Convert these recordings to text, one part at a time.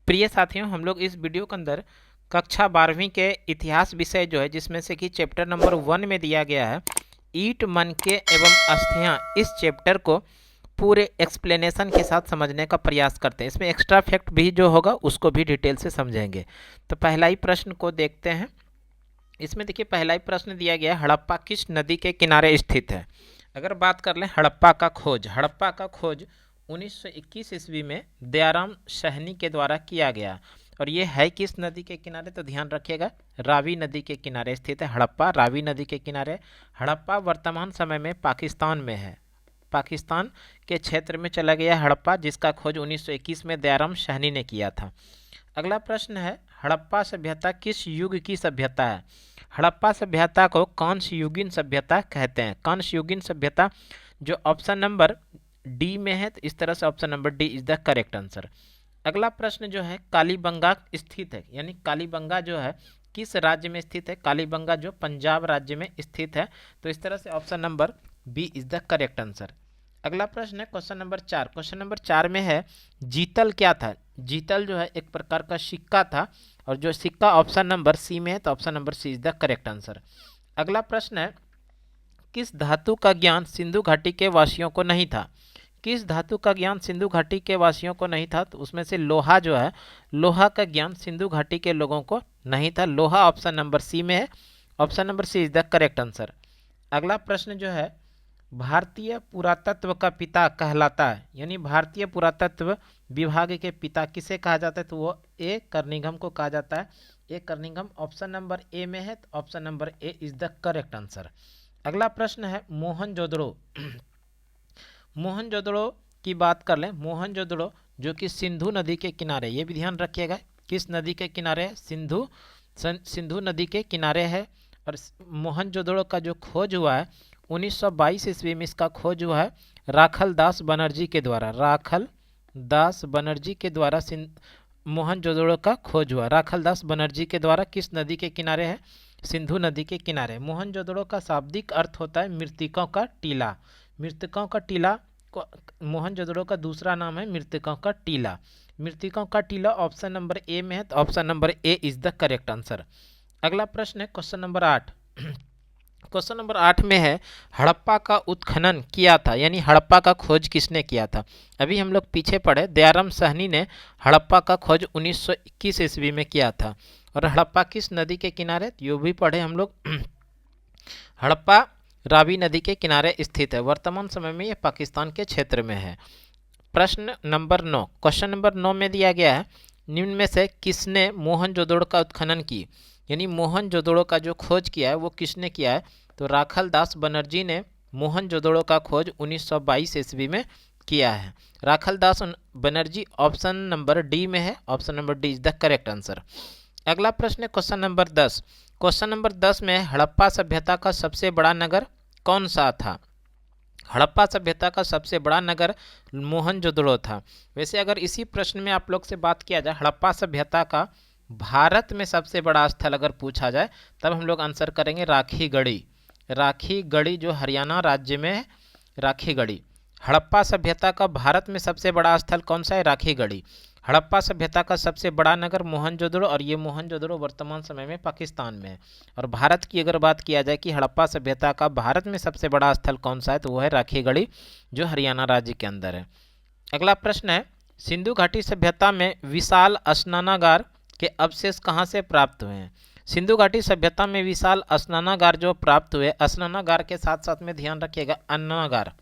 प्रिय साथियों, हम लोग इस वीडियो के अंदर कक्षा 12वीं के इतिहास विषय जो है, जिसमें से कि चैप्टर नंबर 1 में दिया गया है ईंट, मनके एवं अस्थियां, इस चैप्टर को पूरे एक्सप्लेनेशन के साथ समझने का प्रयास करते हैं। इसमें एक्स्ट्रा फैक्ट भी जो होगा उसको भी डिटेल से समझेंगे। तो पहला ही प्रश्न को देखते हैं। इसमें देखिए, पहला ही प्रश्न दिया गया है, हड़प्पा किस नदी के किनारे स्थित है। अगर बात कर लें हड़प्पा का खोज 1921 ईस्वी में दयाराम साहनी के द्वारा किया गया। और ये है किस नदी के किनारे, तो ध्यान रखिएगा, रावी नदी के किनारे स्थित है हड़प्पा, रावी नदी के किनारे। हड़प्पा वर्तमान समय में पाकिस्तान में है, पाकिस्तान के क्षेत्र में चला गया हड़प्पा, जिसका खोज 1921 में दयाराम साहनी ने किया था। अगला प्रश्न है, हड़प्पा सभ्यता किस युग की सभ्यता है। हड़प्पा सभ्यता को कांस्ययुगीन सभ्यता कहते हैं। कांस्ययुगीन सभ्यता जो ऑप्शन नंबर डी में है, तो इस तरह से option number D is the correct answer. अगला प्रश्न जो है, कालीबंगा स्थित है, यानी कालीबंगा जो है किस राज्य में स्थित है। कालीबंगा जो पंजाब राज्य में स्थित है, तो इस तरह से option number B is the correct answer. अगला प्रश्न है क्वेश्चन नंबर 4। क्वेश्चन नंबर 4 में है, जीतल क्या था। जीतल जो है एक प्रकार का सिक्का था, और जो सिक्का ऑप्शन नंबर सी में है, तो option number C is the correct answer. अगला प्रश्न है, किस धातु का ज्ञान सिंधु घाटी के वासियों को नहीं था। किस धातु का ज्ञान सिंधु घाटी के वासियों को नहीं था, तो उसमें से लोहा जो है, लोहा का ज्ञान सिंधु घाटी के लोगों को नहीं था। लोहा ऑप्शन नंबर सी में है, option number C is the correct answer. अगला प्रश्न जो है, भारतीय पुरातत्व का पिता कहलाता है, यानी भारतीय पुरातत्व विभाग के पिता किसे कहा जाता है, तो वो ए कर्निघम को कहा जाता है। ए कर्निघम ऑप्शन नंबर ए में है, तो option number A is the correct answer. अगला प्रश्न है, मोहनजोदड़ो मोहनजोदड़ो की बात कर लें। मोहनजोदड़ो जो कि सिंधु नदी के किनारे, ये भी ध्यान रखिएगा, किस नदी के किनारे है, सिंधु नदी के किनारे है। और मोहनजोदड़ो का जो खोज हुआ है 1922 ईस्वी में, इसका खोज हुआ है राखल दास बनर्जी के द्वारा। राखल दास बनर्जी के द्वारा मोहनजोदड़ो का खोज हुआ राखल दास बनर्जी के द्वारा। किस नदी के किनारे है, सिंधु नदी के किनारे। मोहनजोदड़ो का शाब्दिक अर्थ होता है मृतकों का टीला। मृतकों का टीला मोहनजोदड़ो का दूसरा नाम है मृतकों का टीला। मृतकों का टीला ऑप्शन नंबर ए में है, तो option number A is the correct answer. अगला प्रश्न है क्वेश्चन नंबर 8। क्वेश्चन नंबर 8 में है, हड़प्पा का उत्खनन किया था, यानी हड़प्पा का खोज किसने किया था। अभी हम लोग पीछे पढ़े, दयाराम साहनी ने हड़प्पा का खोज 1921 ईस्वी में किया था। और हड़प्पा किस नदी के किनारे, ये भी पढ़े हम लोग। हड़प्पा रावी नदी के किनारे स्थित है। वर्तमान समय में यह पाकिस्तान के क्षेत्र में है। प्रश्न नंबर 9। क्वेश्चन नंबर 9 में दिया गया है, निम्न में से किसने मोहनजोदड़ो का उत्खनन की, यानी मोहनजोदड़ो का जो खोज किया है वो किसने किया है, तो राखल दास बनर्जी ने मोहनजोदड़ो का खोज 1922 ईस्वी में किया है। राखल दास बनर्जी ऑप्शन नंबर डी में है, option number D is the correct answer. अगला प्रश्न है क्वेश्चन नंबर 10। क्वेश्चन नंबर 10 में हड़प्पा सभ्यता का सबसे बड़ा नगर कौन सा था। हड़प्पा सभ्यता का सबसे बड़ा नगर मोहनजोदड़ो था। वैसे अगर इसी प्रश्न में आप लोग से बात किया जाए, हड़प्पा सभ्यता का भारत में सबसे बड़ा स्थल अगर पूछा जाए, तब हम लोग आंसर करेंगे राखीगढ़ी। राखीगढ़ी जो हरियाणा राज्य में है, राखीगढ़ी। हड़प्पा सभ्यता का भारत में सबसे बड़ा स्थल कौन सा है, राखीगढ़ी। हड़प्पा सभ्यता का सबसे बड़ा नगर मोहनजोदड़ो, और ये मोहनजोदड़ो वर्तमान समय में पाकिस्तान में है। और भारत की अगर बात किया जाए कि हड़प्पा सभ्यता का भारत में सबसे बड़ा स्थल कौन सा है, तो वो है राखीगढ़ी, जो हरियाणा राज्य के अंदर है। अगला प्रश्न है, सिंधु घाटी सभ्यता में विशाल स्नानागार के अवशेष कहाँ से प्राप्त हुए हैं। सिंधु घाटी सभ्यता में विशाल स्नानागार जो प्राप्त हुए, स्नानागार के साथ साथ में ध्यान रखिएगा अन्नागार,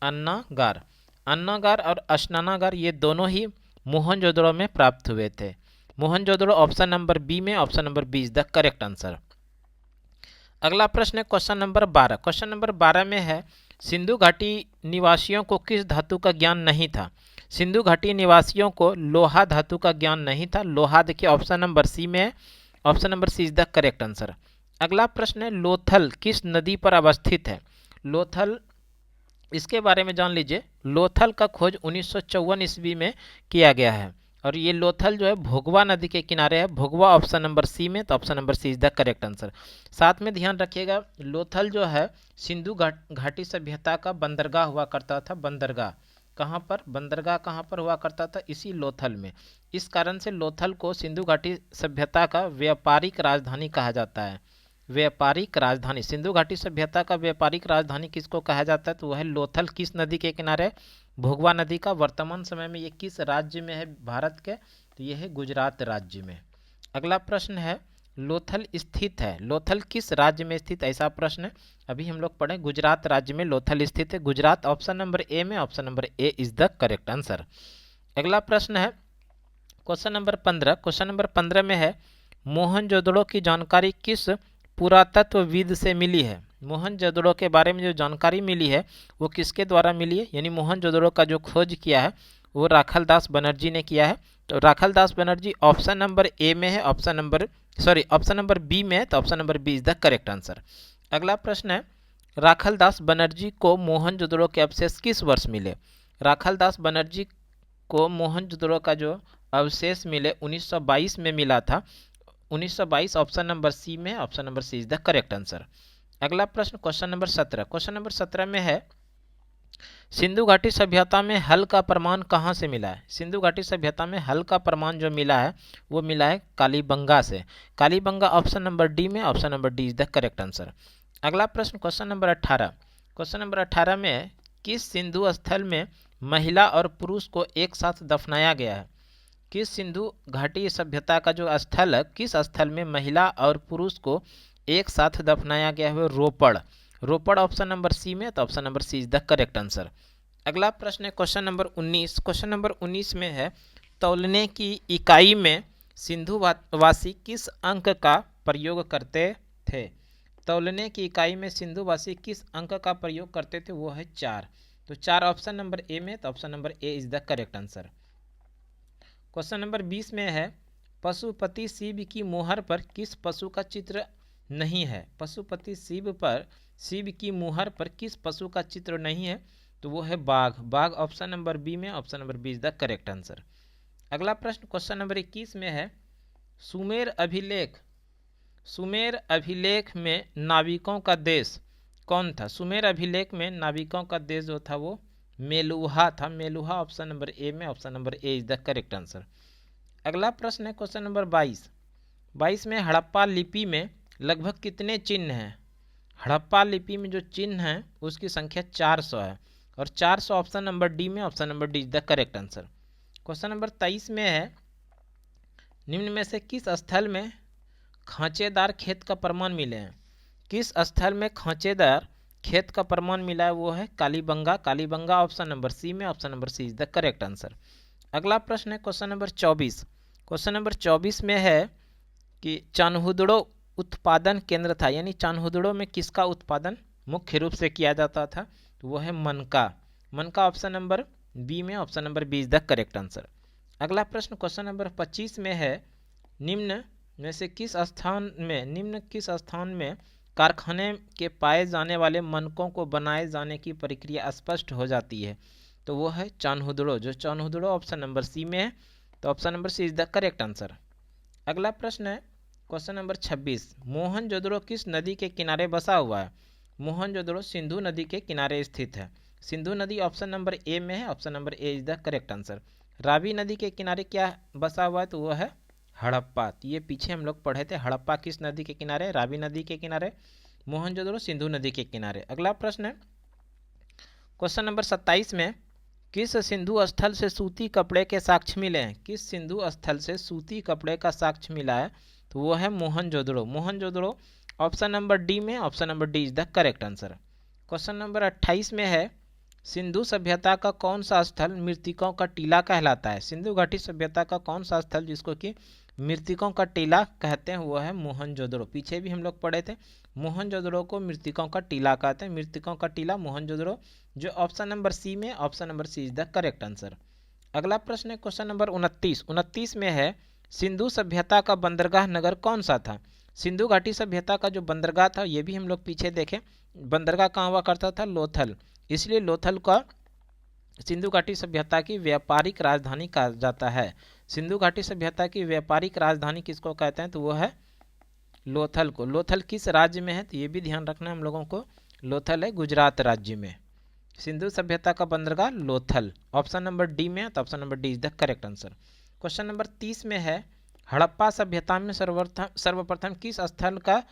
अन्नागार, अन्नागार और स्नानागार, ये दोनों ही मोहनजोदड़ो में प्राप्त हुए थे। मोहनजोदड़ो ऑप्शन नंबर बी में, option number B is the correct answer. अगला प्रश्न है क्वेश्चन नंबर 12। क्वेश्चन नंबर 12 में है, सिंधु घाटी निवासियों को किस धातु का ज्ञान नहीं था। सिंधु घाटी निवासियों को लोहा धातु का ज्ञान नहीं था। लोहा देखिए ऑप्शन नंबर सी में है, option number C is the correct answer. अगला प्रश्न है, लोथल किस नदी पर अवस्थित है। लोथल, इसके बारे में जान लीजिए। लोथल का खोज 1954 ईस्वी में किया गया है, और ये लोथल जो है भोगवा नदी के किनारे है। भोगवा ऑप्शन नंबर सी में, तो option number C is the correct answer. साथ में ध्यान रखिएगा, लोथल जो है सिंधु घाटी सभ्यता का बंदरगाह हुआ करता था, बंदरगाह। कहाँ पर, बंदरगाह कहाँ पर हुआ करता था, इसी लोथल में। इस कारण से लोथल को सिंधु घाटी सभ्यता का व्यापारिक राजधानी कहा जाता है। व्यापारिक राजधानी, सिंधु घाटी सभ्यता का व्यापारिक राजधानी किसको कहा जाता है, तो वह है लोथल। किस नदी के किनारे, भोगवा नदी का। वर्तमान समय में ये किस राज्य में है भारत के, तो ये है गुजरात राज्य में। अगला प्रश्न है, लोथल स्थित है, लोथल किस राज्य में स्थित, ऐसा प्रश्न है। अभी हम लोग पढ़े गुजरात राज्य में लोथल स्थित है, गुजरात ऑप्शन नंबर ए में, option number A is the correct answer. अगला प्रश्न है क्वेश्चन नंबर 15। क्वेश्चन नंबर 15 में है, मोहनजोदड़ो की जानकारी किस पुरातत्वविद से मिली है। मोहनजोदड़ो के बारे में जो जानकारी मिली है वो किसके द्वारा मिली है, यानी मोहनजोदड़ो का जो खोज किया है वो राखालदास बनर्जी ने किया है। तो Rakhaldas Banerjee option number A में है, ऑप्शन नंबर बी में है, तो option number B is the correct answer. अगला प्रश्न है, राखालदास बनर्जी को मोहनजोदड़ो के अवशेष किस वर्ष मिले। राखालदास बनर्जी को मोहनजोदड़ो का जो अवशेष मिले 1922 में मिला था। 1922 ऑप्शन नंबर सी में, option number C is the correct answer. अगला प्रश्न क्वेश्चन नंबर 17। क्वेश्चन नंबर 17 में है, सिंधु घाटी सभ्यता में हल का प्रमाण कहाँ से मिला है। सिंधु घाटी सभ्यता में हल का प्रमाण जो मिला है वो मिला है कालीबंगा से। कालीबंगा ऑप्शन नंबर डी में, option number D is the correct answer. अगला प्रश्न क्वेश्चन नंबर 18। क्वेश्चन नंबर 18 में, किस सिंधु स्थल में महिला और पुरुष को एक साथ दफनाया गया है। किस सिंधु घाटी सभ्यता का जो स्थल है, किस स्थल में महिला और पुरुष को एक साथ दफनाया गया है, रोपड़। रोपड़ ऑप्शन नंबर सी में, तो option number C is the correct answer. अगला प्रश्न है क्वेश्चन नंबर 19। क्वेश्चन नंबर 19 में है, तौलने की इकाई में सिंधुवासी किस अंक का प्रयोग करते थे। तौलने की इकाई में सिंधुवासी किस अंक का प्रयोग करते थे, वो है 4। तो 4 ऑप्शन नंबर ए में, तो option number A is the correct answer. Question number 20 में है, पशुपति शिव की मुहर पर किस पशु का चित्र नहीं है। पशुपति शिव की मुहर पर किस पशु का चित्र नहीं है, तो वो है बाघ। बाघ ऑप्शन नंबर बी में, option number B is the correct answer. अगला प्रश्न क्वेश्चन नंबर 21 में है, सुमेर अभिलेख में नाविकों का देश कौन था। सुमेर अभिलेख में नाविकों का देश जो था वो मेलुहा था। मेलुहा ऑप्शन नंबर ए में, option number A is the correct answer. अगला प्रश्न है क्वेश्चन नंबर 22 में, हड़प्पा लिपि में लगभग कितने चिन्ह हैं। हड़प्पा लिपि में जो चिन्ह हैं उसकी संख्या 400 है, और 400 ऑप्शन नंबर डी में, option number D is the correct answer. Question number 23 में है, निम्न में से किस स्थल में खांचेदार खेत का प्रमाण मिले हैं। किस स्थल में खांचेदार खेत का प्रमाण मिला है, वो है Kalibanga. Kalibanga option number C में, option number C is the correct answer. अगला प्रश्न है क्वेश्चन नंबर 24। क्वेश्चन नंबर 24 में है कि चान्हुदड़ो उत्पादन केंद्र था, यानी चान्हुदड़ो में किसका उत्पादन मुख्य रूप से किया जाता था, तो वो है मनका। मनका ऑप्शन नंबर बी में, option number B is the correct answer. अगला प्रश्न क्वेश्चन नंबर 25 में है, निम्न किस स्थान में कारखाने के पाए जाने वाले मनकों को बनाए जाने की प्रक्रिया स्पष्ट हो जाती है, तो वो है चान्हुदड़ो। जो चान्हुदड़ो ऑप्शन नंबर सी में है, तो option number C is the correct answer. अगला प्रश्न है क्वेश्चन नंबर 26। मोहनजोदड़ो किस नदी के किनारे बसा हुआ है। मोहनजोदड़ो सिंधु नदी के किनारे स्थित है। सिंधु नदी ऑप्शन नंबर ए में है, option number A is the correct answer. Ravi नदी के किनारे क्या बसा हुआ है, तो वो है हड़प्पा। तो ये पीछे हम लोग पढ़े थे, हड़प्पा किस नदी के किनारे, रावी नदी के किनारे, मोहनजोदड़ो सिंधु नदी के किनारे। अगला प्रश्न है क्वेश्चन नंबर 27 में, किस सिंधु स्थल से सूती कपड़े के साक्ष्य मिले हैं। किस सिंधु स्थल से सूती कपड़े का साक्ष्य मिला है, तो वो है Mohenjodaro. Mohenjodaro option number D में, option number D is the correct answer. Question number 28 में है, सिंधु सभ्यता का कौन सा स्थल मृतकों का टीला कहलाता है। सिंधु घाटी सभ्यता का कौन सा स्थल जिसको कि मृतकों का टीला कहते हैं, वो है मोहनजोदड़ो। पीछे भी हम लोग पढ़े थे, मोहनजोदड़ो को मृतकों का टीला कहते हैं। मृतकों का टीला मोहनजोदड़ो, जो ऑप्शन नंबर सी में, option number C is the correct answer. अगला प्रश्न है क्वेश्चन नंबर 29 में है, सिंधु सभ्यता का बंदरगाह नगर कौन सा था। सिंधु घाटी सभ्यता का जो बंदरगाह था, ये भी हम लोग पीछे देखें, बंदरगाह कहाँ हुआ करता था, लोथल। इसलिए लोथल का सिंधु घाटी सभ्यता की व्यापारिक राजधानी कहा जाता है। सिंधु घाटी सभ्यता की व्यापारिक राजधानी किसको कहते हैं, तो वो है लोथल को। लोथल किस राज्य में है, तो ये भी ध्यान रखना है हम लोगों को, लोथल है गुजरात राज्य में। सिंधु सभ्यता का बंदरगाह लोथल। ऑप्शन नंबर डी में है, तो option number D is the correct answer. Question number 30 में है, हड़प्पा सभ्यता में सर्वप्रथम किस स्थल का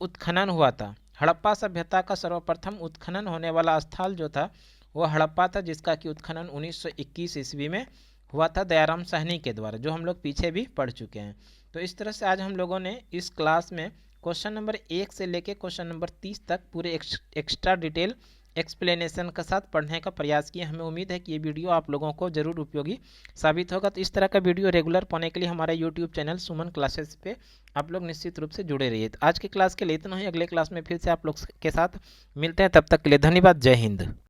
उत्खनन हुआ था? हड़प्पा सभ्यता का सर्वप्रथम उत्खनन होने वाला स्थल जो था वो हड़प्पा था, जिसका कि उत्खनन 1921 ईस्वी में हुआ था दयाराम साहनी के द्वारा, जो हम लोग पीछे भी पढ़ चुके हैं। तो इस तरह से आज हम लोगों ने इस क्लास में क्वेश्चन नंबर 1 से लेके क्वेश्चन नंबर 30 तक पूरे एक्स्ट्रा डिटेल एक्सप्लेनेशन के साथ पढ़ने का प्रयास किया। हमें उम्मीद है कि ये वीडियो आप लोगों को ज़रूर उपयोगी साबित होगा। तो इस तरह का वीडियो रेगुलर पाने के लिए हमारे यूट्यूब चैनल सुमन क्लासेस पे आप लोग निश्चित रूप से जुड़े रहिए। तो आज की क्लास के लिए इतना ही, अगले क्लास में फिर से आप लोग के साथ मिलते हैं, तब तक के लिए धन्यवाद। जय हिंद।